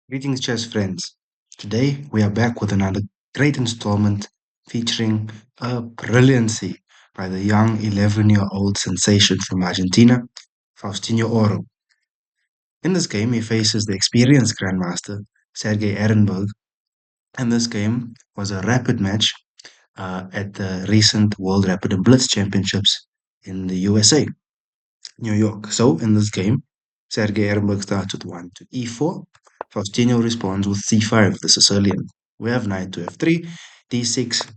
Greetings, chess friends. Today we are back with another great installment featuring a brilliancy by the young 11-year-old sensation from Argentina, Faustino Oro. In this game, he faces the experienced grandmaster, Sergei Ehrenberg, and this game was a rapid match at the recent World Rapid Blitz Championships in the USA, New York. So, in this game, Sergei Ehrenberg starts with 1 to e4. Faustino responds with c5, the Sicilian. We have knight to f3, d6,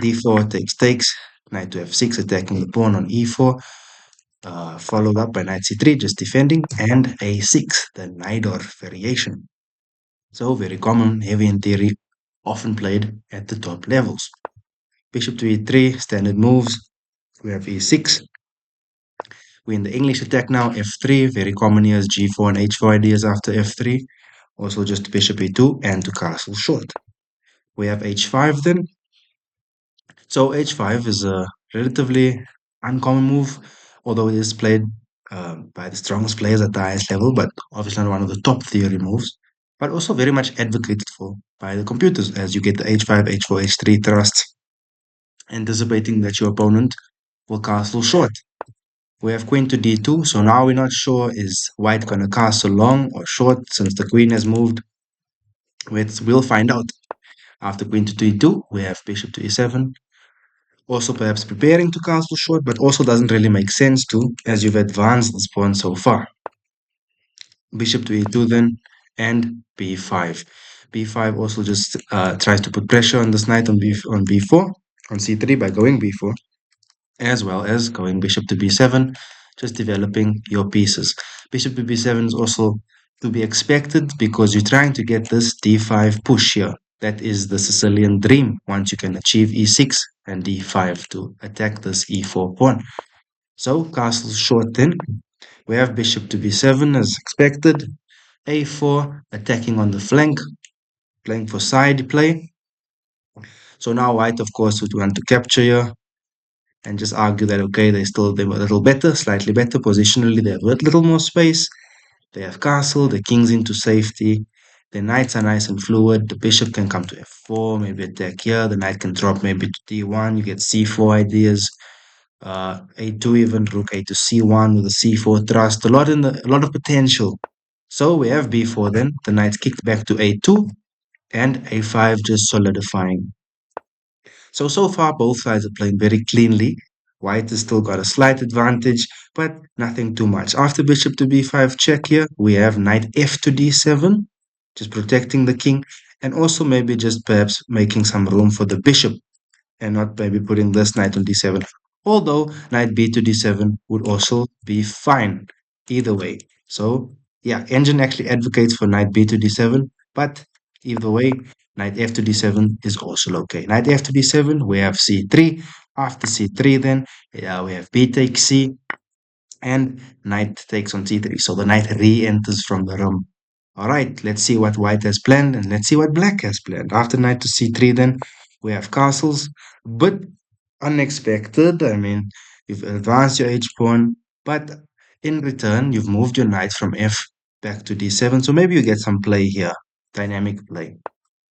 d4 takes, knight to f6, attacking the pawn on e4, followed up by knight c3, just defending, and a6, the Najdorf variation. So, very common, heavy in theory, often played at the top levels. Bishop to e3, standard moves. We have e6, we're in the English attack now, f3, very common here is g4 and h4 ideas after f3. Also just bishop e2 and to castle short. We have h5 then. So h5 is a relatively uncommon move, although it is played by the strongest players at the highest level, but obviously not one of the top theory moves, but also very much advocated for by the computers as you get the h5, h4, h3 thrusts, anticipating that your opponent will castle short. We have queen to d2, so now we're not sure is white going to castle long or short since the queen has moved. We'll find out. After queen to d2, we have bishop to e7. Also perhaps preparing to castle short, but also doesn't really make sense to, as you've advanced this pawn so far. Bishop to e2 then, and b5. b5 also just tries to put pressure on this knight on b4, on c3 by going b4, as well as going bishop to b7, just developing your pieces. Bishop to b7 is also to be expected because you're trying to get this d5 push here. That is the Sicilian dream once you can achieve e6 and d5 to attack this e4 pawn. So castle short then. We have bishop to b7 as expected. a4 attacking on the flank, playing for side play. So now white, of course, would want to capture here and just argue that okay, they're a little better, slightly better positionally. They have a little more space. They have castle, the king's into safety. The knights are nice and fluid. The bishop can come to f4, maybe attack here. The knight can drop maybe to d1. You get c4 ideas. A2 even, rook a to c1 with a c4 thrust. A lot of potential. So we have b4 then. The knight kicked back to a2 and a5 just solidifying. So far, both sides are playing very cleanly. White has still got a slight advantage, but nothing too much. After bishop to b5 check here, we have knight f to d7, just protecting the king, and also maybe just perhaps making some room for the bishop, and not maybe putting this knight on d7. Although knight b to d7 would also be fine, either way. So, yeah, engine actually advocates for knight b to d7, but either way, knight f to d7 is also okay. Knight f to d7, we have c3. After c3, then we have b takes c, and knight takes on c3. So the knight re-enters from the room. All right, let's see what white has planned, and let's see what black has planned. After knight to c3, then we have castles, but unexpected. I mean, you've advanced your h pawn, but in return, you've moved your knight from f back to d7. So maybe you get some play here, dynamic play.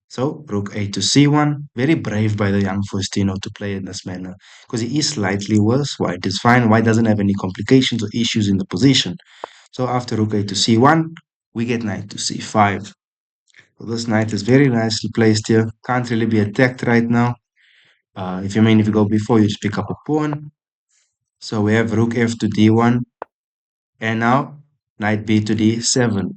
So rook a to c1, very brave by the young Faustino to play in this manner, because he is slightly worse. White is fine. White doesn't have any complications or issues in the position. So after rook a to c1, we get knight to c5. So this knight is very nicely placed here. Can't really be attacked right now. If you go before, you just pick up a pawn. So we have rook f to d1, and now knight b to d7.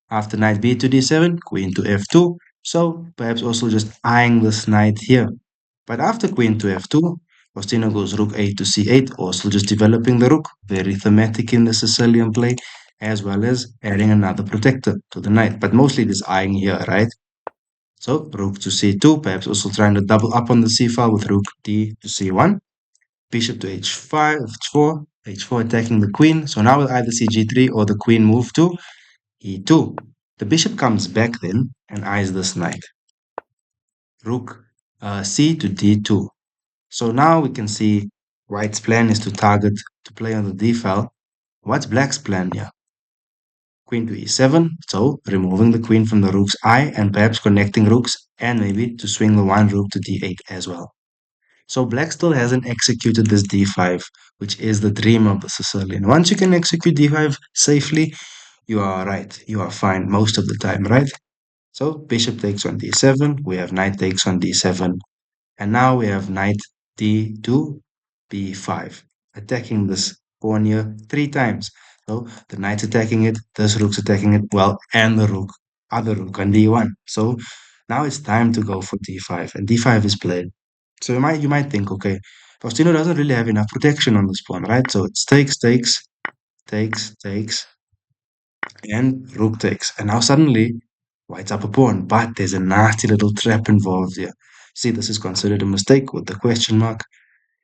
After knight b to d7, queen to f2. So perhaps also just eyeing this knight here. But after queen to f2, Faustino goes rook a to c8, also just developing the rook, very thematic in the Sicilian play, as well as adding another protector to the knight. But mostly this eyeing here, right? So rook to c2, perhaps also trying to double up on the c file with rook d to c1. Bishop to h5, h4, h4 attacking the queen. So now we'll either see g3 or the queen move to e2. The bishop comes back then and eyes this knight. Rook c to d2. So now we can see white's plan is to target to play on the d file. What's black's plan here? queen to e7, so removing the queen from the rook's eye and perhaps connecting rooks and maybe to swing the one rook to d8 as well. So black still hasn't executed this d5, which is the dream of the Sicilian. Once you can execute d5 safely, you are right. You are fine most of the time, right? So bishop takes on d7. We have knight takes on d7. And now we have knight d2, b5, attacking this pawn here three times. So the knight's attacking it, this rook's attacking it, well, and the rook, other rook on d1. So now it's time to go for d5, and d5 is played. So you might think, okay, Faustino doesn't really have enough protection on this pawn, right? So it's takes, and rook takes. And now suddenly, white's up a pawn, but there's a nasty little trap involved here. See, this is considered a mistake with the question mark.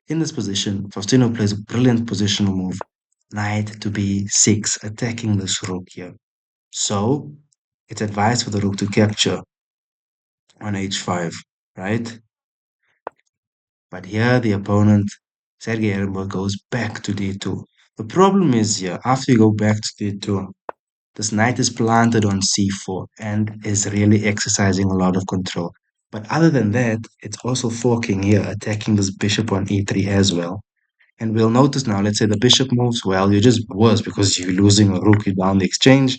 In this position, Faustino plays a brilliant positional move. Knight to b6, attacking this rook here. So, it's advised for the rook to capture on h5, right? But here the opponent, Sergei Ehrenberg, goes back to d2. The problem is here, after you go back to d2, this knight is planted on c4 and is really exercising a lot of control. But other than that, it's also forking here, attacking this bishop on e3 as well. And we'll notice now, let's say the bishop moves, well, you're just worse because you're losing a rook, you're down the exchange.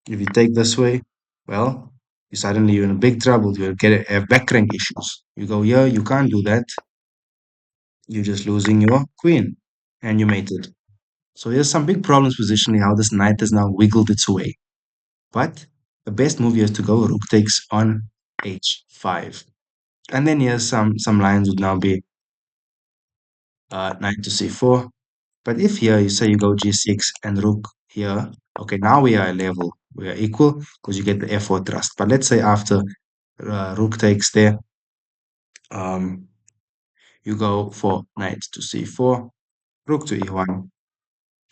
If you take this way, well, you're in a big trouble. You'll have backrank issues. You go here, you can't do that. You're just losing your queen and you mated. So here's some big problems positionally how this knight has now wiggled its way. But the best move here is to go rook takes on h5. And then here's some lines would now be knight to c4. But if here you say you go g6 and rook here, okay, now we are level. We are equal because you get the f4 thrust. But let's say after rook takes there, um, you go for knight to c4, rook to e1,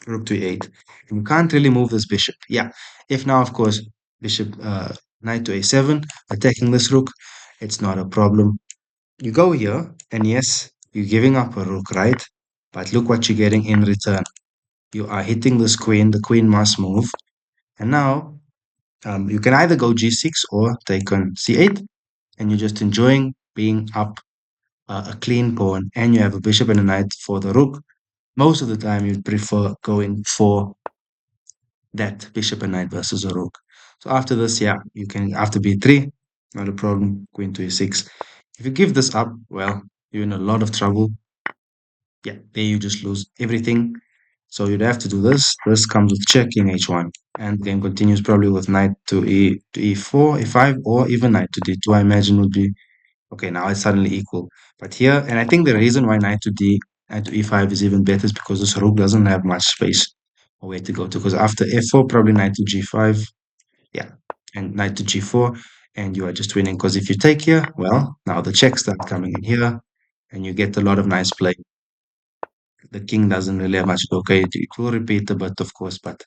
rook to e8. And you can't really move this bishop. Yeah, if now, of course, bishop, knight to a7, attacking this rook, it's not a problem. You go here, and yes, you're giving up a rook, right? But look what you're getting in return. You are hitting this queen. The queen must move. And now you can either go g6 or take on c8, and you're just enjoying being up a clean pawn, and you have a bishop and a knight for the rook. Most of the time, you'd prefer going for that bishop and knight versus a rook. So after this, yeah, you can after b3, not a problem. Queen to e6. If you give this up, well, you're in a lot of trouble. Yeah, there you just lose everything. So you'd have to do this. This comes with check in h1. And the game continues probably with knight to e4, e5, or even knight to d2, I imagine would be okay. Now it's suddenly equal. But here, and I think the reason why knight to e5 is even better is because this rook doesn't have much space or where to go to. Because after f4, probably knight to g5, yeah, and knight to g4, and you are just winning. Because if you take here, well, now the checks start coming in here, and you get a lot of nice play. The king doesn't really have much to do. Okay, it will repeat a bit, of course, but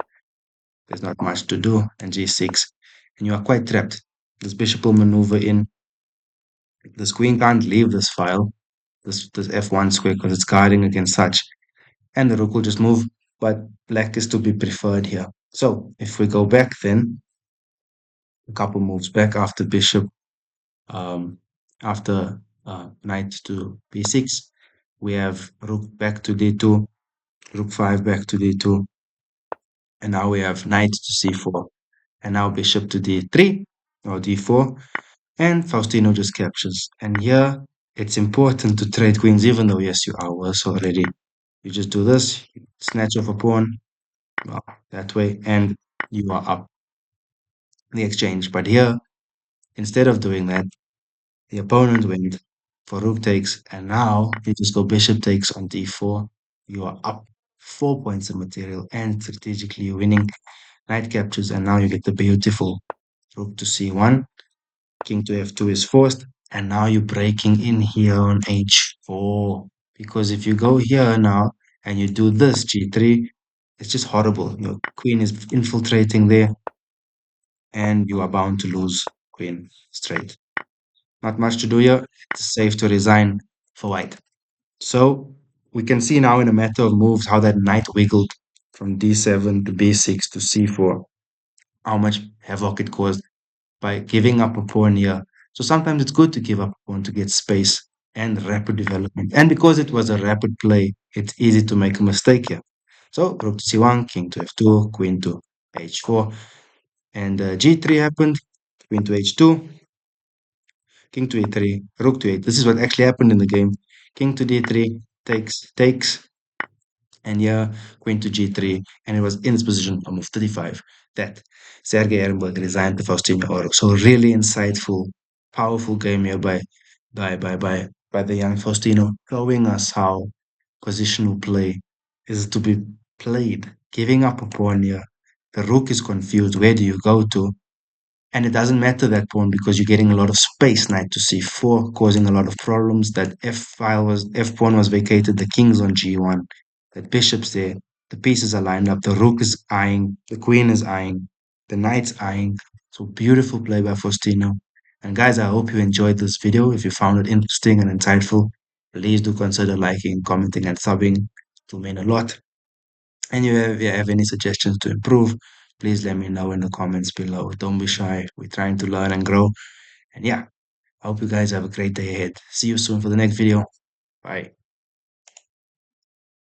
there's not much to do. And g6, and you are quite trapped. This bishop will maneuver in. This queen can't leave this file, this f1 square, because it's guarding against such. And the rook will just move, but black is to be preferred here. So if we go back then, a couple moves back after bishop, um, after knight to b6, we have rook back to d2, rook 5 back to d2, and now we have knight to c4, and now bishop to d3 or d4, and Faustino just captures. And here it's important to trade queens, even though yes, you are worse already. You just do this, snatch off a pawn, well, that way, and you are up the exchange. But here, instead of doing that, the opponent went for rook takes, and now you just go bishop takes on d4. You are up 4 points of material, and strategically you're winning. Knight captures, and now you get the beautiful rook to c1. King to f2 is forced, and now you're breaking in here on h4. Because if you go here now and you do this g3, it's just horrible. Your queen is infiltrating there, and you are bound to lose queen straight. Not much to do here. It's safe to resign for white. So we can see now in a matter of moves how that knight wiggled from d7 to b6 to c4. how much havoc it caused by giving up a pawn here. So sometimes it's good to give up a pawn to get space and rapid development. And because it was a rapid play, it's easy to make a mistake here. So rook to c1, king to f2, queen to h4, and g3 happened, queen to h2, king to e3, rook to 8. This is what actually happened in the game. King to d3, takes, and here queen to g3, and it was in this position on move 35 that Sergei Ehrenberg resigned to Faustino Oro. So really insightful, powerful game here by the young Faustino, showing us how positional play is to be played. Giving up a pawn here, the rook is confused. Where do you go to? And it doesn't matter that pawn because you're getting a lot of space, knight to c4, causing a lot of problems. That f pawn was vacated, the king's on g1, that bishop's there, the pieces are lined up, the rook is eyeing, the queen is eyeing, the knight's eyeing. So beautiful play by Faustino. And guys, I hope you enjoyed this video. If you found it interesting and insightful, please do consider liking, commenting, and subbing. It will mean a lot. And if you have any suggestions to improve, please let me know in the comments below. Don't be shy. We're trying to learn and grow. And yeah, I hope you guys have a great day ahead. See you soon for the next video. Bye.